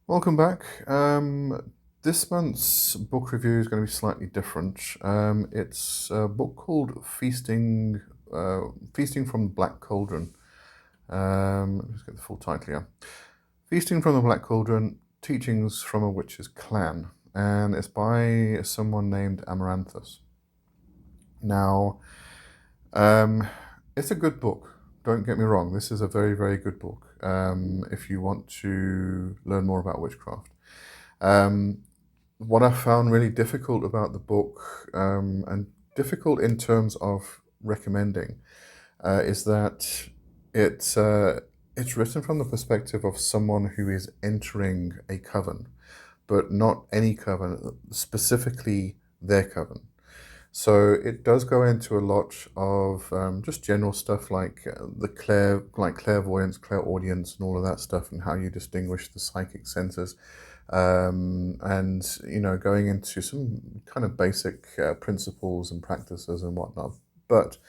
Welcome back. This month's book review is going to be slightly different. It's a book called Feasting from the Black Cauldron. Let's get the full title here. Feasting from the Black Cauldron, Teachings from a Witch's Clan. And it's by someone named Amaranthus. Now, it's a good book. Don't get me wrong. This is a very, very good book if you want to learn more about witchcraft. What I found really difficult about the book, and difficult in terms of recommending, is that it's written from the perspective of someone who is entering a coven, but not any coven, specifically their coven. So it does go into a lot of just general stuff like clairvoyance, clairaudience, and all of that stuff, and how you distinguish the psychic senses, and going into some kind of basic principles and practices and whatnot. But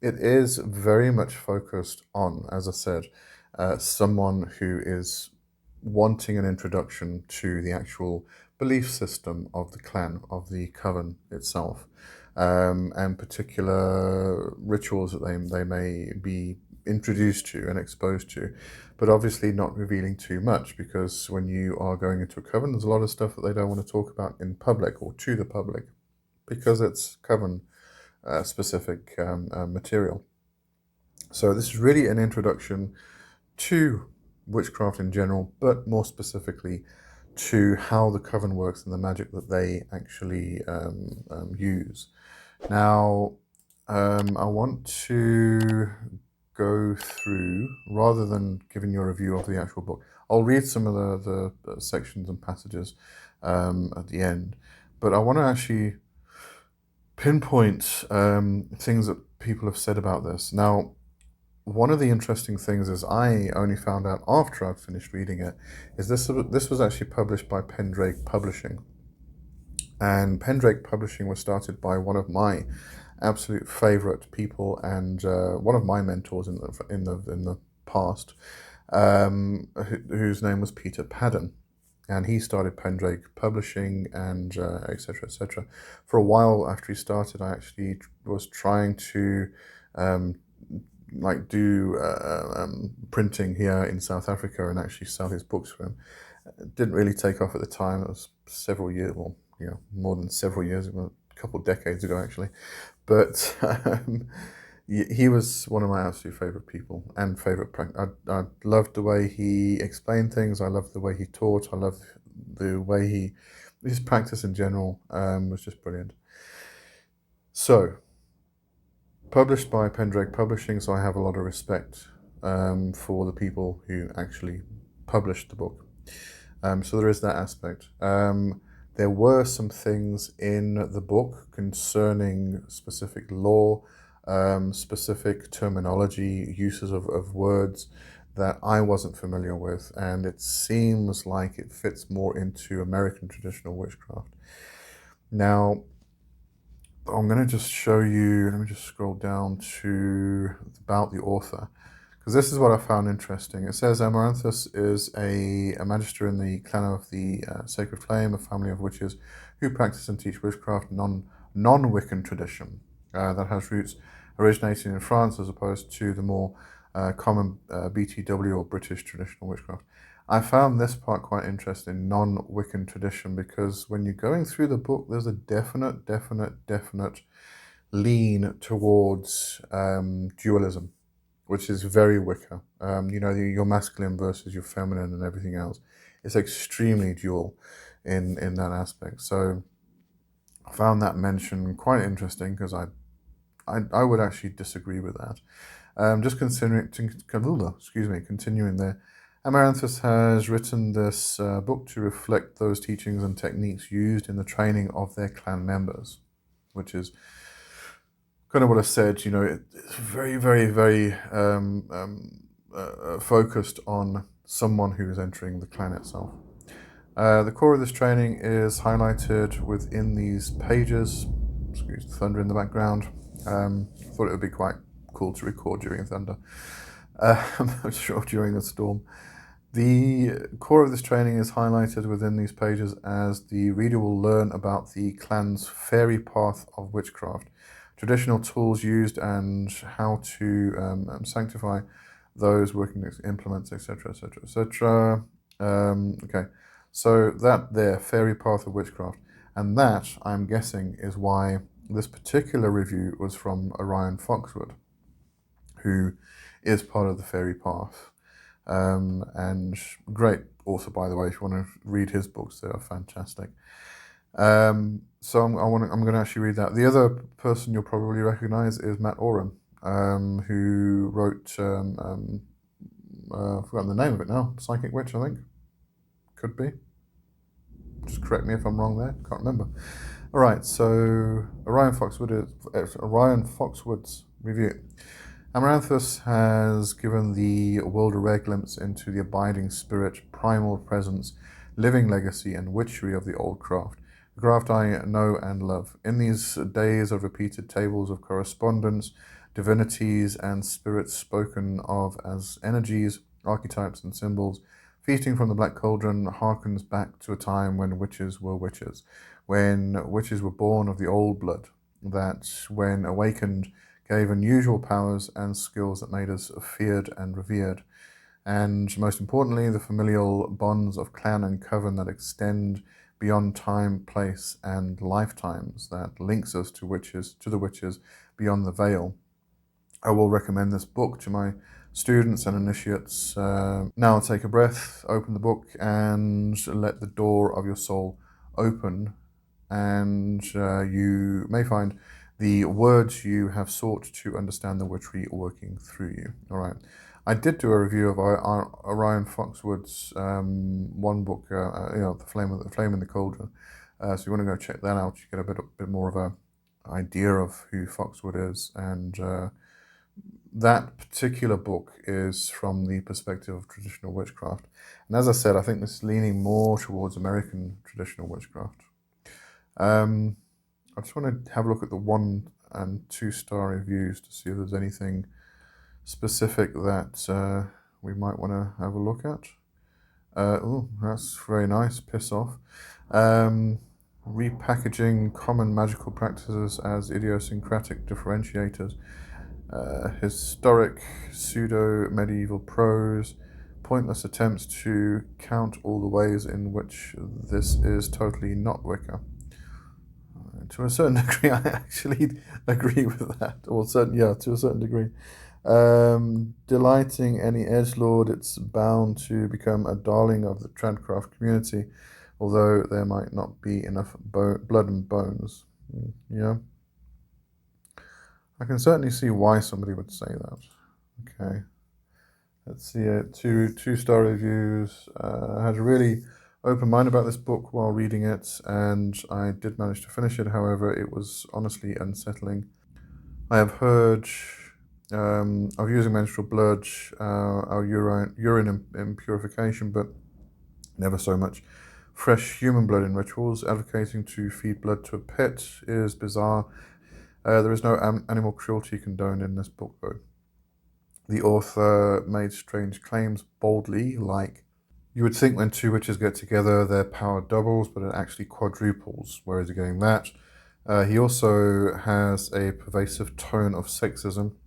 it is very much focused on, as I said, someone who is wanting an introduction to the actual belief system of the clan, of the coven itself, and particular rituals that they may be introduced to and exposed to, but obviously not revealing too much, because when you are going into a coven, there's a lot of stuff that they don't want to talk about in public or to the public, because it's coven specific material. So this is really an introduction to witchcraft in general, but more specifically to how the coven works and the magic that they actually use. Now, I want to go through, rather than giving you a review of the actual book, I'll read some of the sections and passages at the end, but I want to actually pinpoint things that people have said about this. Now, one of the interesting things is, I only found out after I'd finished reading it, is this was actually published by Pendrake Publishing. And Pendrake Publishing was started by one of my absolute favorite people, and one of my mentors in the past, whose name was Peter Padden. And he started Pendrake Publishing, and etc. etc. For a while after he started, I actually was trying to do printing here in South Africa and actually sell his books for him. It didn't really take off at the time. It was several years, well, more than several years ago, a couple of decades ago actually. But he was one of my absolute favorite people and favorite. I loved the way he explained things. I loved the way he taught. I loved the way his practice in general was just brilliant. So, published by Pendrake Publishing, so I have a lot of respect for the people who actually published the book. So there is that aspect. There were some things in the book concerning specific law, specific terminology, uses of words that I wasn't familiar with, and it seems like it fits more into American traditional witchcraft. Now, I'm going to just show you, let me just scroll down to about the author, because this is what I found interesting. It says Amaranthus is a magister in the clan of the Sacred Flame, a family of witches who practice and teach witchcraft non-Wiccan tradition that has roots originating in France, as opposed to the more common BTW, or British traditional witchcraft. I found this part quite interesting, non-Wiccan tradition, because when you're going through the book, there's a definite lean towards dualism, which is very Wicca. Your masculine versus your feminine and everything else. It's extremely dual in that aspect. So I found that mention quite interesting, because I would actually disagree with that. Just continuing there. Amaranthus has written this book to reflect those teachings and techniques used in the training of their clan members, which is kind of what I said. It's very, very, very focused on someone who is entering the clan itself. The core of this training is highlighted within these pages. Excuse the thunder in the background. Thought it would be quite cool to record during thunder, I'm sure during a storm. The core of this training is highlighted within these pages as the reader will learn about the clan's fairy path of witchcraft, traditional tools used, and how to sanctify those working implements, etc., etc., etc. Okay, so that there, fairy path of witchcraft, and that, I'm guessing, is why this particular review was from Orion Foxwood, who is part of the fairy path. And great author, by the way. If you want to read his books, they are fantastic. So I'm going to actually read that. The other person you'll probably recognize is Matt Oram, who wrote I've forgotten the name of it now. Psychic Witch, I think. Could be. Just correct me if I'm wrong there. Can't remember. All right. So Orion Foxwood's review. Amaranthus has given the world a rare glimpse into the abiding spirit, primal presence, living legacy, and witchery of the old craft. The craft I know and love. In these days of repeated tables of correspondence, divinities and spirits spoken of as energies, archetypes, and symbols, feasting from the black cauldron harkens back to a time when witches were witches, when witches were born of the old blood, that, when awakened, gave unusual powers and skills that made us feared and revered, and most importantly, the familial bonds of clan and coven that extend beyond time, place, and lifetimes, that links us to the witches beyond the veil. I will recommend this book to my students and initiates. Now take a breath, open the book, and let the door of your soul open, and you may find the words you have sought to understand the witchery working through you. All right. I did do a review of Orion Foxwood's one book, The Flame in the Cauldron. So you want to go check that out. You get a bit more of a idea of who Foxwood is, and that particular book is from the perspective of traditional witchcraft. And as I said, I think this is leaning more towards American traditional witchcraft. I just want to have a look at the 1 and 2 star reviews to see if there's anything specific that we might want to have a look at. Oh, that's very nice. Piss off. Repackaging common magical practices as idiosyncratic differentiators. Historic pseudo-medieval prose. Pointless attempts to count all the ways in which this is totally not Wicca. To a certain degree, I actually agree with that. To a certain degree. Delighting any edgelord, it's bound to become a darling of the Tradcraft community, although there might not be enough blood and bones. Yeah. I can certainly see why somebody would say that. Okay. Let's see it. 2 star reviews. I had a really open mind about this book while reading it, and I did manage to finish it. However, it was honestly unsettling. I have heard of using menstrual blood, our urine impurification, but never so much fresh human blood in rituals. Advocating to feed blood to a pet is bizarre. There is no animal cruelty condoned in this book, though. The author made strange claims boldly, like, you would think when 2 witches get together, their power doubles, but it actually quadruples. Where is he getting that? He also has a pervasive tone of sexism,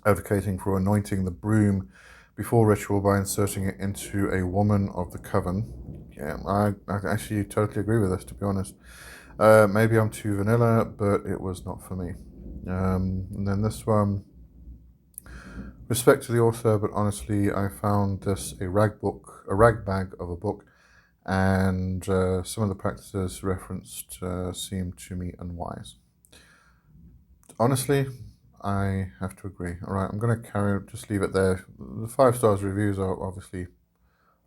advocating for anointing the broom before ritual by inserting it into a woman of the coven. Yeah, I actually totally agree with this, to be honest. Maybe I'm too vanilla, but it was not for me. And then this one, respect to the author, but honestly, I found this a ragbag of a book, and some of the practices referenced seemed to me unwise. Honestly, I have to agree. All right, I'm going to just leave it there. The 5 stars reviews are obviously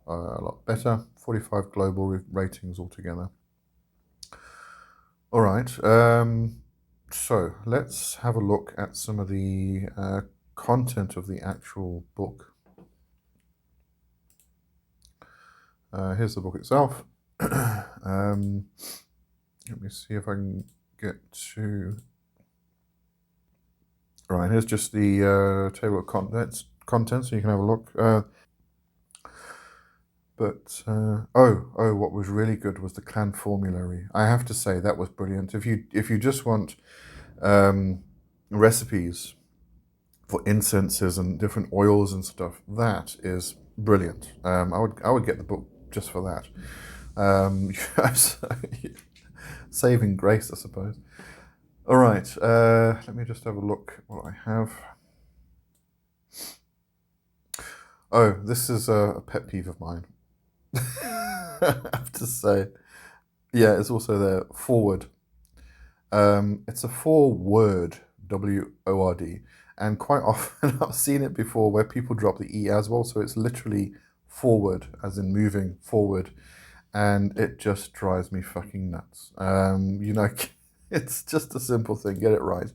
a lot better. 45 global ratings altogether. All right, so let's have a look at some of the content of the actual book. Here's the book itself. Let me see if I can get to... Right, here's just the table of contents, so you can have a look. But what was really good was the clan formulary. I have to say that was brilliant. If you just want um, recipes for incenses and different oils and stuff, that is brilliant. I would get the book just for that. Saving grace, I suppose. All right, let me just have a look what I have. Oh, this is a pet peeve of mine. I have to say. Yeah, it's also there. Forward. It's a four-word WORD, and quite often I've seen it before where people drop the E as well, so it's literally forward, as in moving forward, and it just drives me fucking nuts. It's just a simple thing. Get it right.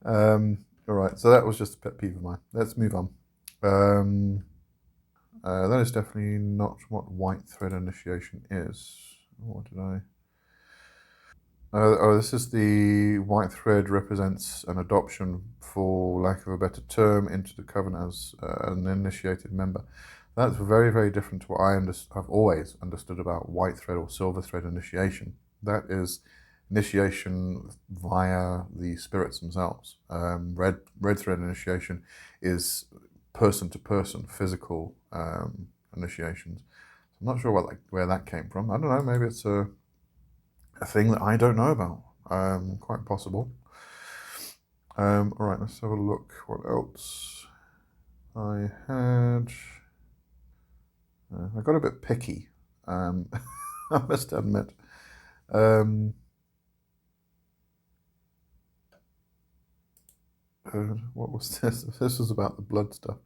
All right, so that was just a pet peeve of mine. Let's move on. Um, that is definitely not what white thread initiation is. What did I? This is the white thread represents an adoption, for lack of a better term, into the covenant as an initiated member. That's very, very different to what I've always understood about white thread or silver thread initiation. That is initiation via the spirits themselves. Red thread initiation is person to person, physical initiations. I'm not sure where that came from. I don't know. Maybe it's a thing that I don't know about. Quite possible. All right, let's have a look. What else I had? I got a bit picky. I must admit. Um, what was this? This was about the blood stuff.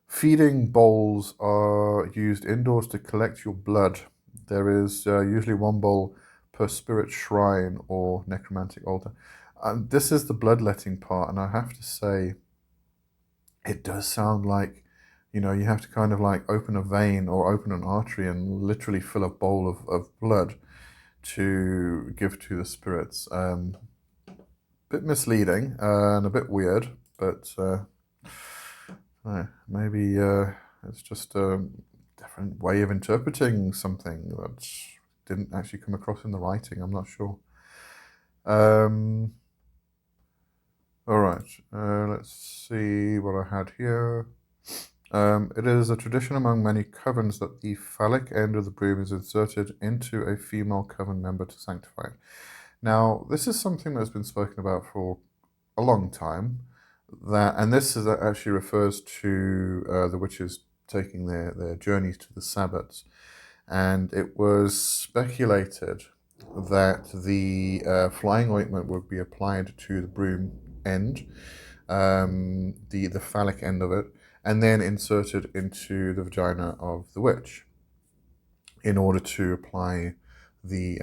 Feeding bowls are used indoors to collect your blood. There is usually one bowl per spirit shrine or necromantic altar. This is the bloodletting part, and I have to say, it does sound like, you have to kind of like open a vein or open an artery and literally fill a bowl of blood to give to the spirits. Bit misleading and a bit weird, but maybe it's just a different way of interpreting something that didn't actually come across in the writing. I'm not sure. All right, let's see what I had here. It is a tradition among many covens that the phallic end of the broom is inserted into a female coven member to sanctify it. Now, this is something that's been spoken about for a long time. And this actually refers to the witches taking their journeys to the Sabbats. And it was speculated that the flying ointment would be applied to the broom end, the phallic end of it, and then inserted into the vagina of the witch in order to apply the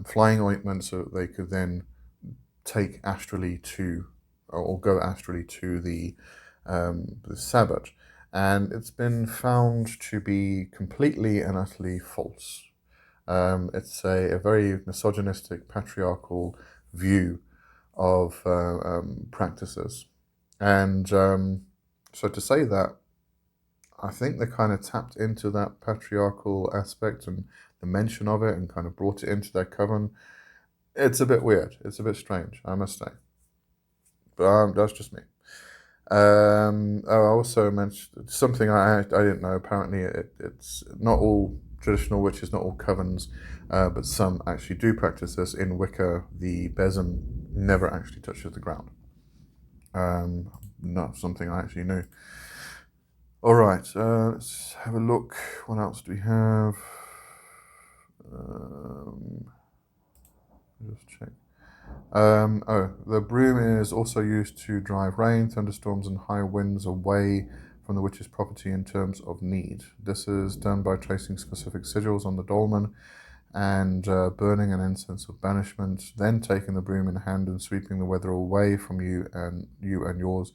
flying ointment so that they could then take astrally to, or go astrally to the Sabbat. And it's been found to be completely and utterly false. It's a very misogynistic, patriarchal view of practices. And so to say that, I think they kind of tapped into that patriarchal aspect and the mention of it and kind of brought it into their coven. It's a bit weird. It's a bit strange, I must say. But that's just me. I also mentioned something I didn't know. Apparently, it's not all traditional witches, not all covens, but some actually do practice this. In Wicca, the besom never actually touches the ground. Not something I actually knew. All right, let's have a look. What else do we have? Just check. The broom is also used to drive rain, thunderstorms, and high winds away from the witch's property in terms of need. This is done by tracing specific sigils on the dolmen and burning an incense of banishment, then taking the broom in hand and sweeping the weather away from you and yours.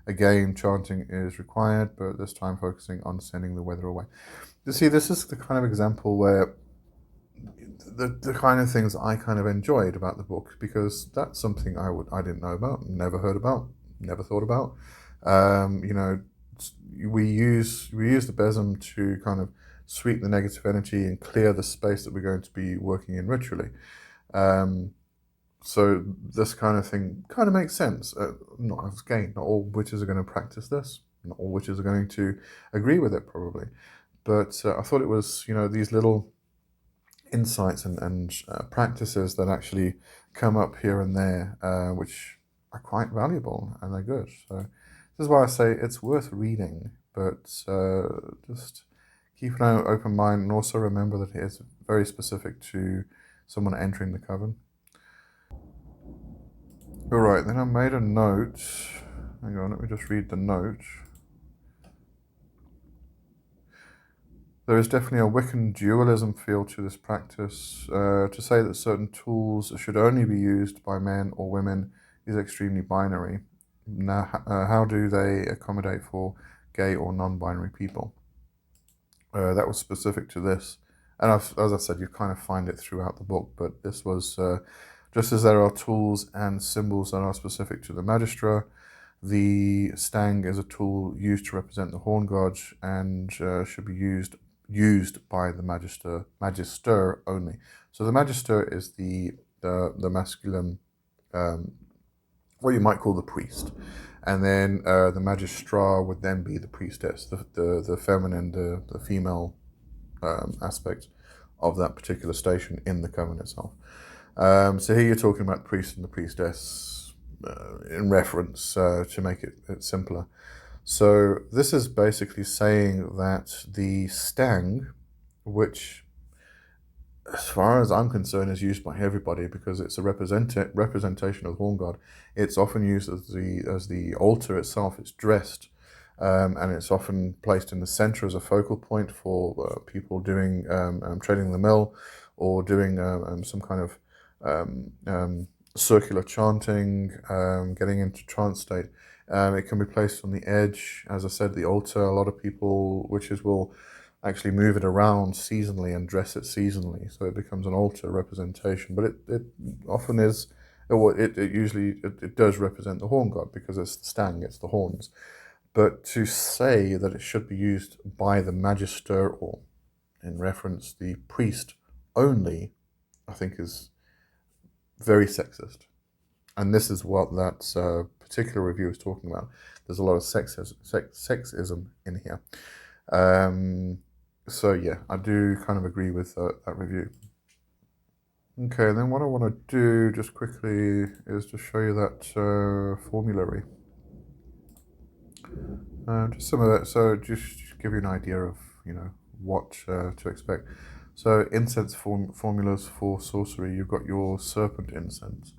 Again, chanting is required, but this time focusing on sending the weather away. You see, this is the kind of example where the kind of things I kind of enjoyed about the book, because that's something I didn't know about, never heard about, never thought about. We use the besom to kind of sweep the negative energy and clear the space that we're going to be working in ritually. So this kind of thing kind of makes sense. Not all witches are going to practice this. Not all witches are going to agree with it, probably. But I thought it was, these little insights and practices that actually come up here and there, which are quite valuable and they're good. So this is why I say it's worth reading, but just keep an open mind and also remember that it is very specific to someone entering the coven. All right, then I made a note. Hang on, let me just read the note. There is definitely a Wiccan dualism feel to this practice. To say that certain tools should only be used by men or women is extremely binary. Now, how do they accommodate for gay or non-binary people? That was specific to this. And as I said, you kind of find it throughout the book, but this was just as there are tools and symbols that are specific to the Magistra. The stang is a tool used to represent the horn god and should be used by the magister only. So the magister is the masculine, what you might call the priest, and then the magistra would then be the priestess, the feminine, the female aspect of that particular station in the coven itself. So here you're talking about the priest and the priestess in reference to make it simpler. So this is basically saying that the stang, which as far as I'm concerned is used by everybody because it's a representation of the horn god, it's often used as the altar itself. It's dressed and it's often placed in the center as a focal point for people doing treading the mill or doing some kind of circular chanting, getting into trance state. It can be placed on the edge. As I said, the altar, a lot of people, witches, will actually move it around seasonally and dress it seasonally, so it becomes an altar representation. But it often is, it usually does represent the horn god because it's the stang, it's the horns. But to say that it should be used by the magister or in reference the priest only, I think is very sexist. And this is what that particular review is talking about. There's a lot of sexism in here. So yeah, I do kind of agree with that review. Okay, then what I want to do just quickly is to show you that formulary. Just some of that, so just give you an idea of, what to expect. So incense formulas for sorcery, you've got your serpent incense.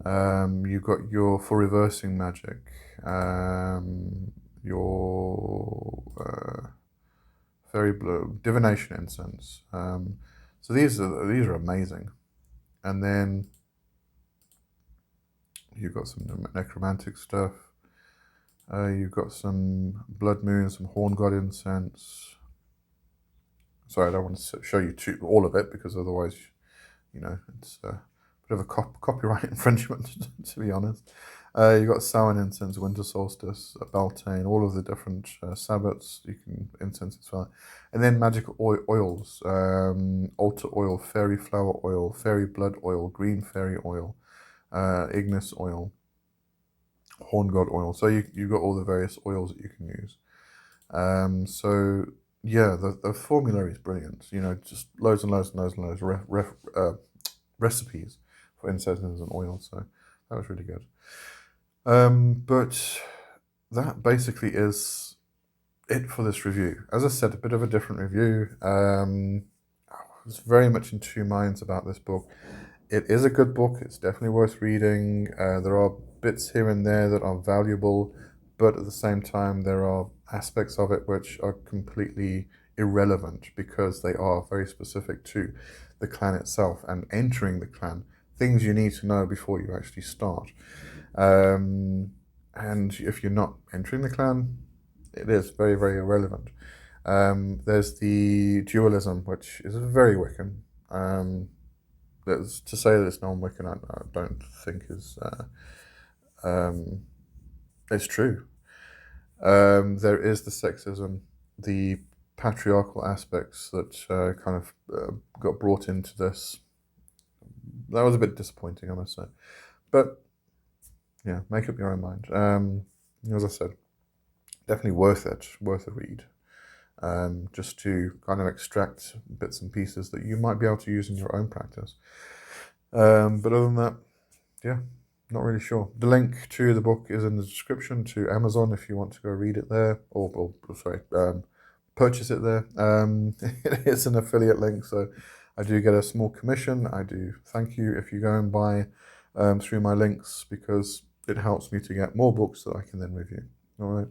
You've got for reversing magic, your fairy blue divination incense. So these are amazing, and then you've got some necromantic stuff. You've got some blood moon, some horn god incense. Sorry, I don't want to show you all of it because otherwise, it's a bit of a copyright infringement, to be honest. You've got Samhain incense, winter solstice, Beltane, all of the different sabbats you can incense as well. And then magic oils, altar oil, fairy flower oil, fairy blood oil, green fairy oil, ignis oil, horn god oil. So you've got all the various oils that you can use. So yeah, the formulary is brilliant. Just loads and loads and loads and loads recipes for incenses and oils. So that was really good. But that basically is it for this review. As I said, a bit of a different review. I was very much in two minds about this book. It is a good book. It's definitely worth reading. There are bits here and there that are valuable, but at the same time, there are aspects of it which are completely irrelevant because they are very specific to the clan itself and entering the clan. Things you need to know before you actually start. And if you're not entering the clan, it is very, very irrelevant. There's the dualism, which is very Wiccan. To say that it's non-Wiccan, I don't think is it's true. There is the sexism, the patriarchal aspects that kind of got brought into this. That was a bit disappointing, I must say. But yeah, make up your own mind. As I said, definitely worth it, worth a read. Just to kind of extract bits and pieces that you might be able to use in your own practice. But other than that, yeah, not really sure. The link to the book is in the description to Amazon if you want to go read it there, or sorry, purchase it there. It is an affiliate link, so I do get a small commission. I do thank you if you go and buy through my links, because it helps me to get more books that I can then review. All right.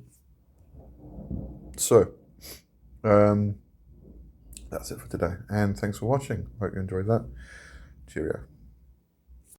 So, that's it for today, and thanks for watching. Hope you enjoyed that. Cheerio.